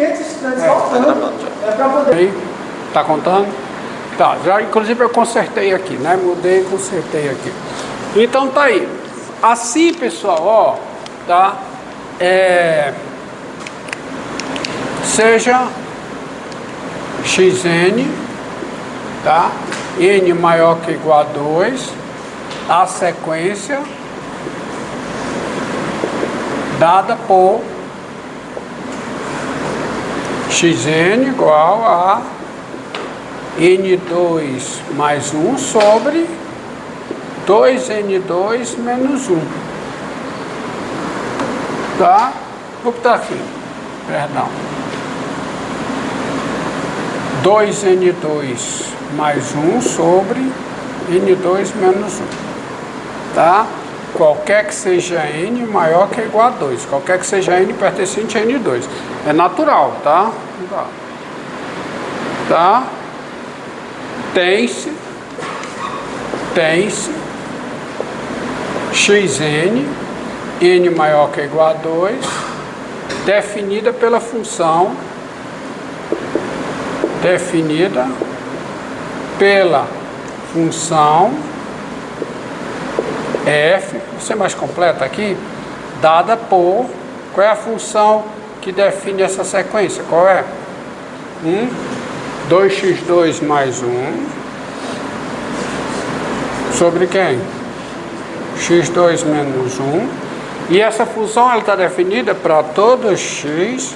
clientes estranhos voltando. É para poder. Aí, tá contando? Tá, já inclusive eu consertei aqui, né? Mudei e consertei aqui. Então tá aí. Assim, pessoal, ó, tá? Seja xn, tá? N maior que ou igual a 2, a sequência dada por xn igual a n2 mais 1 sobre 2n2 menos 1. Tá? Vou botar aqui, perdão. 2n2 mais 1 sobre n2 menos 1. Tá? Qualquer que seja n maior que ou igual a 2. Qualquer que seja n pertencente a n2. É natural, tá? Tá? Tem-se xn, n maior que ou igual a 2, definida pela função, f, vou ser mais completa aqui, dada por, qual é a função que define essa sequência? Qual é? 2x2 mais 1 sobre quem? x2 menos 1. E essa função ela está definida para todo x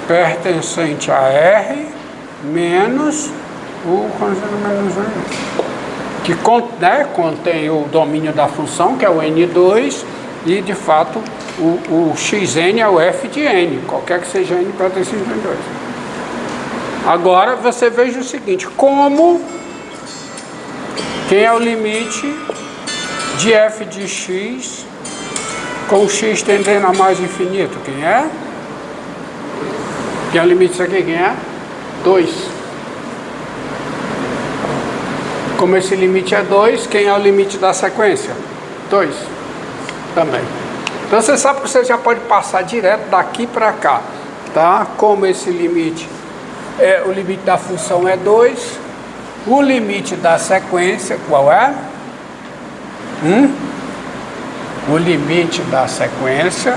pertencente a R menos o menos 1. Que contém o domínio da função, que é o n2, e de fato o xn é o f de n, qualquer que seja n pertencente a n2. Agora você veja o seguinte, quem é o limite de f de x com x tendendo a mais infinito? Quem é? Quem é o limite disso aqui? Quem é? 2. Como esse limite é 2, quem é o limite da sequência? 2 também. Então você sabe que você já pode passar direto daqui para cá, tá? Como esse limite o limite da função é 2, o limite da sequência qual é? O limite da sequência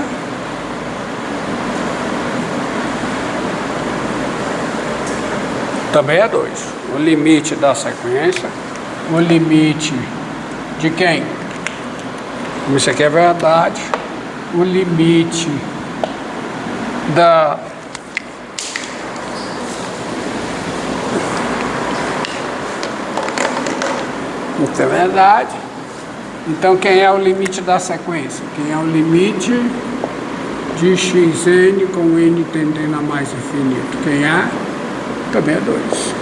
também é 2. O limite da sequência, o limite de quem? Como isso aqui é verdade, o limite da isso é verdade. Então quem é o limite da sequência? Quem é o limite de xn com n tendendo a mais infinito? Quem é? Também é 2.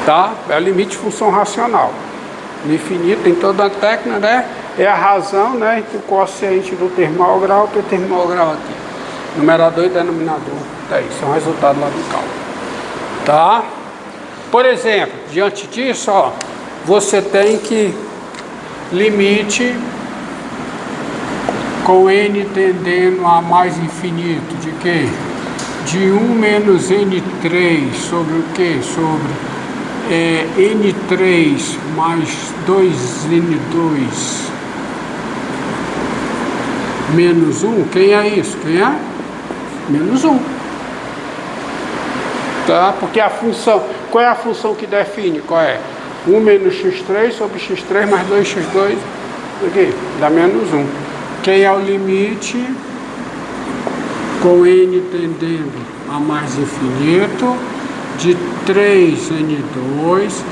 Tá? É o limite de função racional. No infinito tem toda a técnica, né? É a razão, né? Entre o quociente do termo grau e o termo grau aqui. Numerador e denominador. Tá aí, isso é um resultado lá do cálculo. Tá? Por exemplo, diante disso, ó, você tem que limite com n tendendo a mais infinito de quê? De 1 menos n3 sobre o quê? Sobre n3 mais 2n2 menos 1. Quem é isso? Quem é? Menos 1. Tá? Porque a função, qual é a função que define? Qual é? 1 menos x3 sobre x3 mais 2x2 aqui, dá menos 1. Quem é o limite com n tendendo a mais infinito de 3n2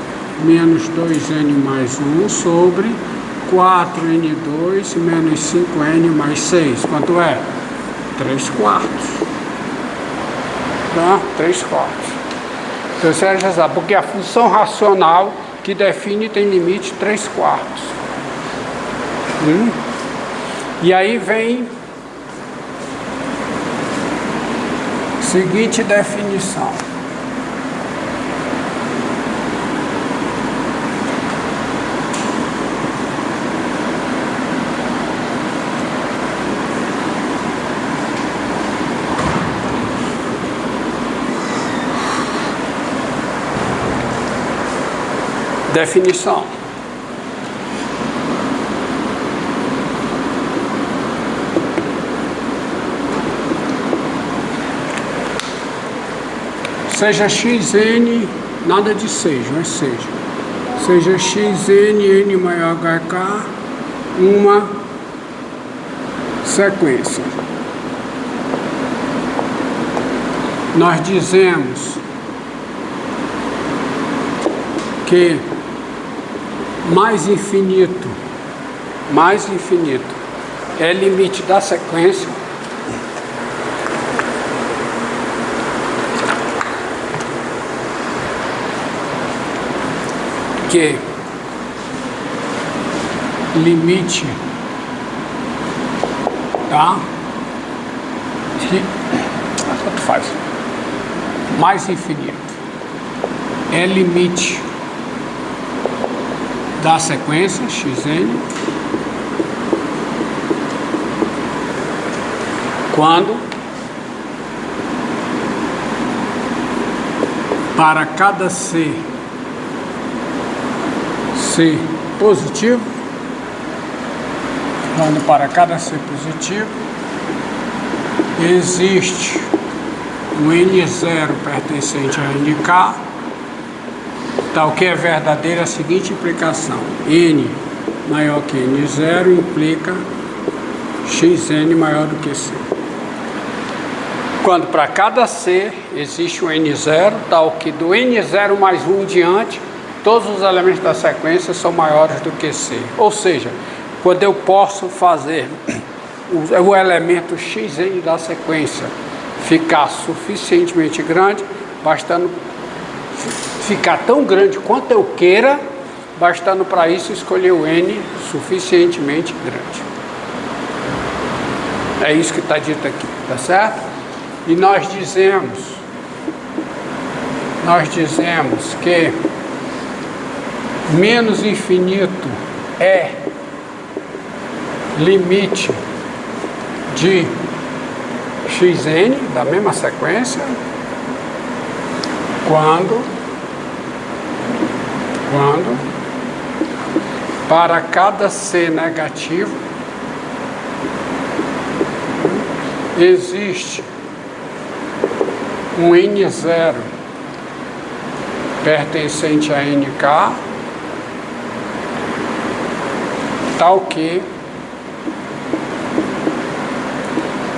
menos 2n mais 1 sobre 4n2 menos 5n mais 6. Quanto é? 3 quartos. Tá? 3 quartos. Então você já sabe, porque a função racional que define tem limite 3 quartos. E aí vem seguinte definição. Definição. Seja xn, nada de seja, mas seja. Seja xn, n maior hk, uma sequência. Nós dizemos que mais infinito é limite da sequência que limite, tá? Tanto faz. Mais infinito é limite da sequência xn quando para cada C positivo, quando para cada C positivo existe um N0 pertencente a NK, tal que é verdadeira a seguinte implicação: N maior que N0 implica Xn maior do que C. Quando para cada C existe um N0, tal que do N0 mais 1 em diante, todos os elementos da sequência são maiores do que C. Ou seja, quando eu posso fazer o elemento Xn da sequência ficar suficientemente grande, bastando ficar tão grande quanto eu queira, bastando para isso escolher o N suficientemente grande. É isso que está dito aqui, tá certo? E nós dizemos que menos infinito é limite de Xn, da mesma sequência, quando para cada C negativo existe um N0 pertencente a NK, tal que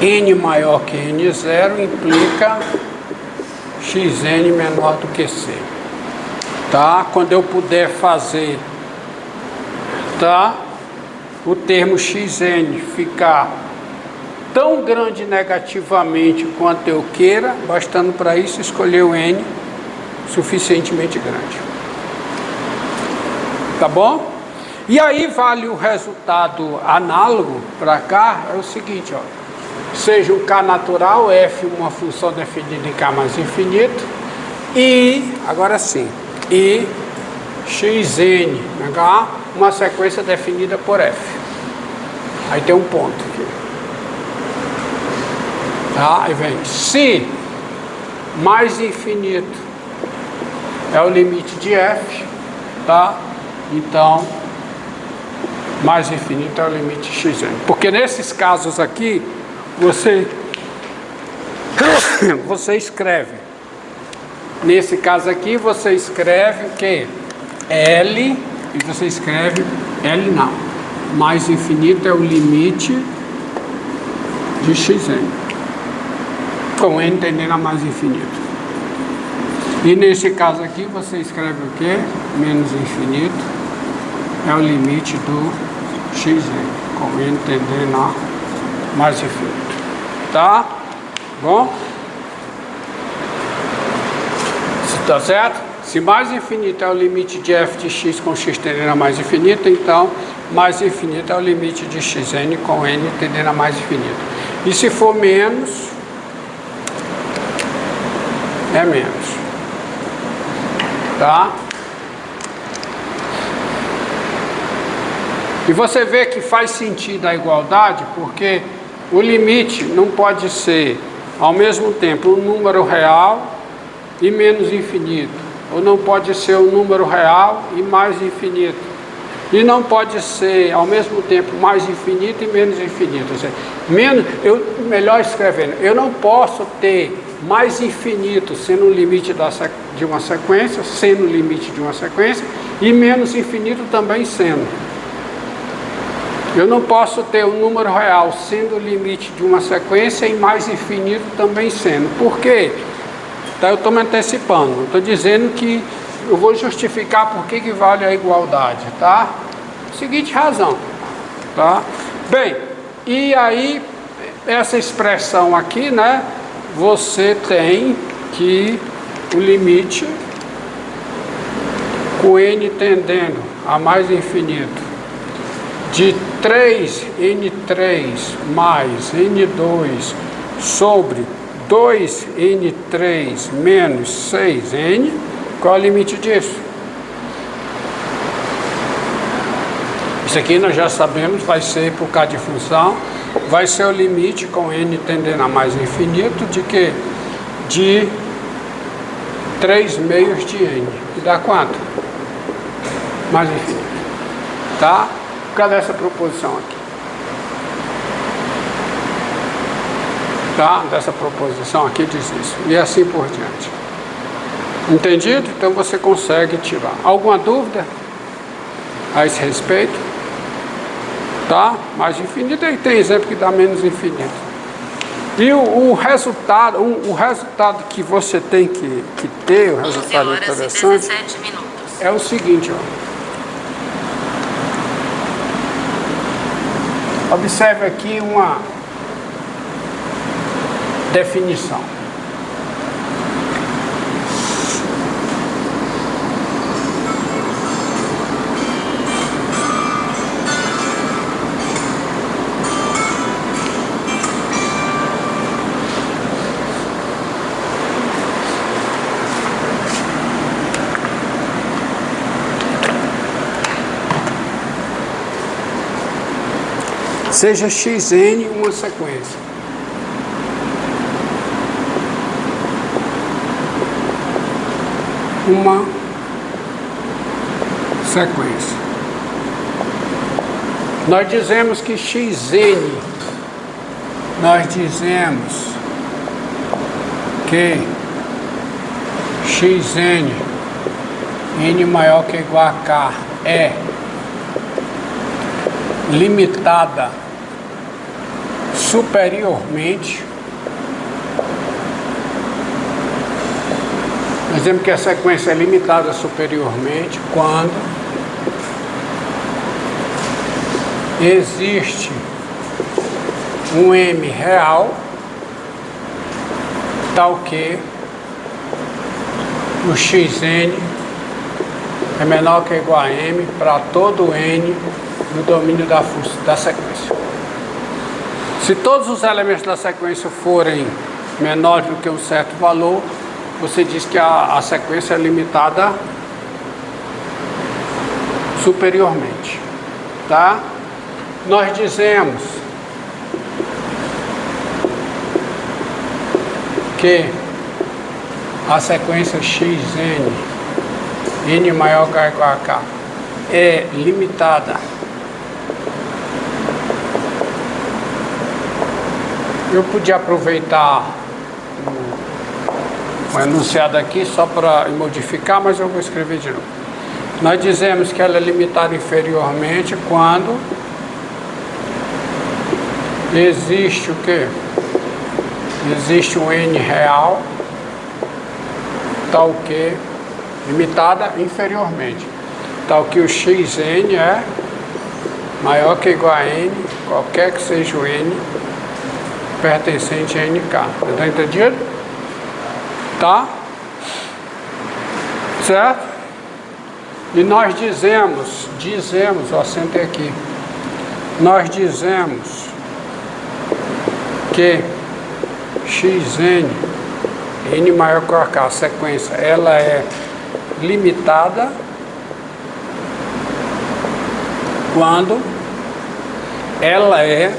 N maior que N0 implica Xn menor do que C. Tá? Quando eu puder fazer, tá, o termo Xn ficar tão grande negativamente quanto eu queira, bastando para isso escolher o N suficientemente grande. Tá bom? E aí vale o resultado análogo para cá, é o seguinte, ó. Seja um K natural, F uma função definida em K mais infinito, e, agora sim, e Xn, H, uma sequência definida por F. Aí tem um ponto aqui. Tá? Aí vem, se mais infinito é o limite de F, tá? Então, mais infinito é o limite Xn. Porque nesses casos aqui, você escreve. Nesse caso aqui, você escreve o quê? L, e você escreve L não. Mais infinito é o limite de Xn. Com N tendendo a mais infinito. E nesse caso aqui, você escreve o quê? Menos infinito é o limite do Xn. Com N tendendo a mais infinito. Tá? Bom? Tá certo? Se mais infinito é o limite de f de x com x tendendo a mais infinito, então mais infinito é o limite de xn com n tendendo a mais infinito. E se for menos, é menos. Tá? E você vê que faz sentido a igualdade, porque o limite não pode ser, ao mesmo tempo, um número real e menos infinito, ou não pode ser um número real e mais infinito. E não pode ser ao mesmo tempo mais infinito e menos infinito. Ou seja, melhor escrevendo, eu não posso ter mais infinito sendo o limite de uma sequência, sendo o limite de uma sequência, e menos infinito também sendo. Eu não posso ter um número real sendo o limite de uma sequência e mais infinito também sendo. Por quê? Então eu estou me antecipando, estou dizendo que eu vou justificar por que vale a igualdade, tá? Seguinte razão, tá? Bem, e aí essa expressão aqui, né? Você tem que o limite com n tendendo a mais infinito de 3n3 mais n2 sobre 2n3 menos 6n, qual é o limite disso? Isso aqui nós já sabemos, vai ser por causa de função, vai ser o limite com n tendendo a mais infinito de que? De 3 meios de n, que dá quanto? Mais infinito, tá? Por causa dessa proposição aqui. Tá? Dessa proposição aqui diz isso. E assim por diante. Entendido? Então você consegue tirar. Alguma dúvida a esse respeito? Tá? Mais infinito, aí tem exemplo que dá menos infinito. E o resultado que você tem que ter, o resultado interessante, é o seguinte, ó. Observe aqui uma definição. Seja xn uma sequência. Uma sequência. Nós dizemos que xn, nós dizemos que xn, n maior que ou igual a k, é limitada superiormente. Nós dizemos que a sequência é limitada superiormente quando existe um m real tal que o xn é menor que ou igual a m para todo n no domínio da sequência. Se todos os elementos da sequência forem menores do que um certo valor, você diz que a sequência é limitada superiormente, tá? Nós dizemos que a sequência xn, n maior que ou igual a k, é limitada Eu podia aproveitar o enunciado aqui só para modificar, mas eu vou escrever de novo. Nós dizemos que ela é limitada inferiormente quando existe o quê? Existe um n real, tal que, limitada inferiormente, tal que o xn é maior que ou igual a n, qualquer que seja o n, pertencente a nk. Está entendido? Tá? Certo? E nós dizemos, ó, sentei aqui, nós dizemos que xn, n maior que k, a sequência, ela é limitada quando ela é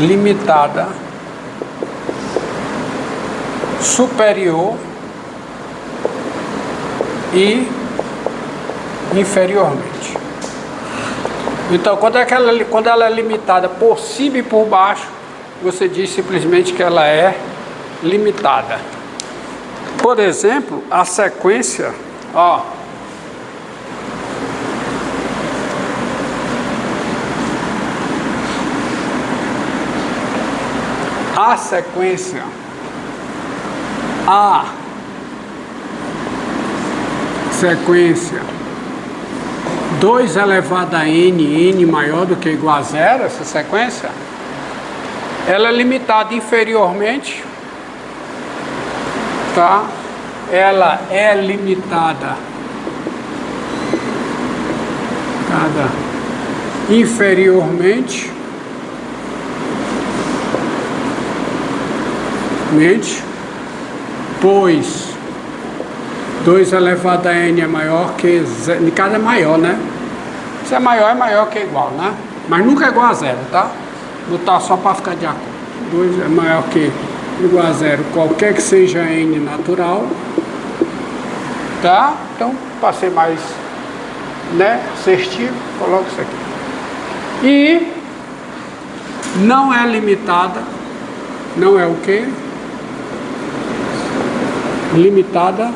limitada superior e inferiormente. Então, quando ela é limitada por cima e por baixo, você diz simplesmente que ela é limitada. Por exemplo, a sequência, ó, a sequência sequência 2 elevado a n maior do que ou igual a zero, essa sequência, ela é limitada inferiormente, tá? Ela é limitada inferiormente, pois 2 elevado a n é maior que zero, cada é maior, né? Se é maior que igual, né? Mas nunca é igual a zero, tá? Botar só para ficar de acordo. 2 é maior que igual a zero, qualquer que seja n natural, tá? Então, para ser mais, né, assertivo, coloca isso aqui. E não é limitada, não é o quê? Limitada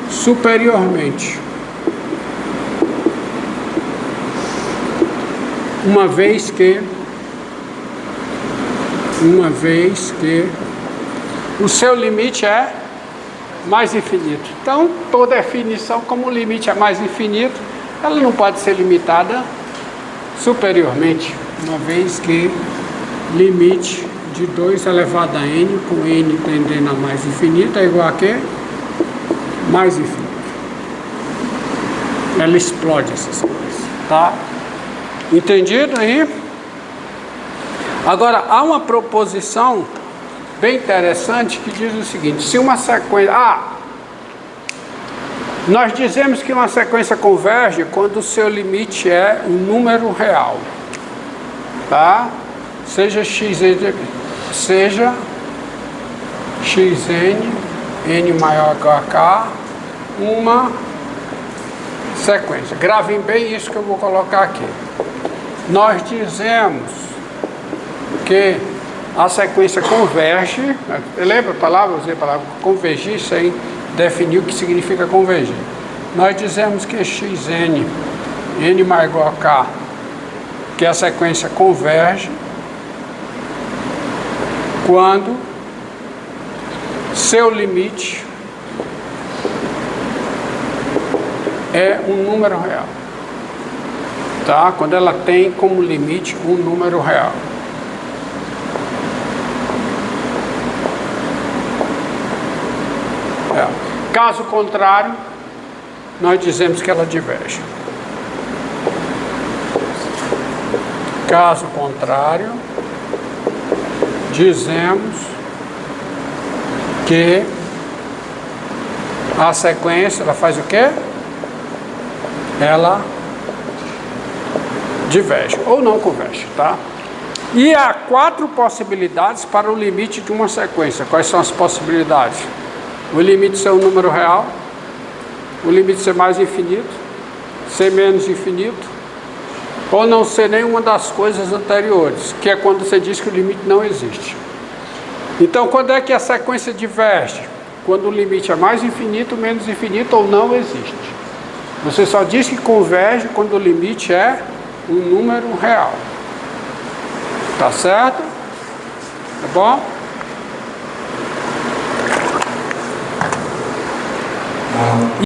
superiormente. Uma vez que o seu limite é mais infinito. Então, por definição, como o limite é mais infinito, ela não pode ser limitada superiormente, uma vez que limite de 2 elevado a n, com n tendendo a mais infinito, é igual a quê? Mais infinito. Ela explode essas coisas, tá? Entendido aí? Agora, há uma proposição bem interessante que diz o seguinte: se uma sequência... nós dizemos que uma sequência converge quando o seu limite é um número real, tá? Seja xn, n maior que k, uma sequência. Gravem bem isso que eu vou colocar aqui. Nós dizemos que a sequência converge, lembra a palavra? Eu usei a palavra convergir sem definir o que significa convergir. Nós dizemos que xn, n maior igual a k, que a sequência converge quando seu limite é um número real, tá? Quando ela tem como limite um número real. Caso contrário, nós dizemos que ela diverge. Caso contrário, dizemos que a sequência, ela faz o quê? Ela diverge ou não converge, tá? E há 4 possibilidades para o limite de uma sequência. Quais são as possibilidades? O limite ser um número real, o limite ser mais infinito, ser menos infinito, ou não ser nenhuma das coisas anteriores, que é quando você diz que o limite não existe. Então, quando é que a sequência diverge? Quando o limite é mais infinito, menos infinito ou não existe. Você só diz que converge quando o limite é um número real. Tá certo? Tá bom?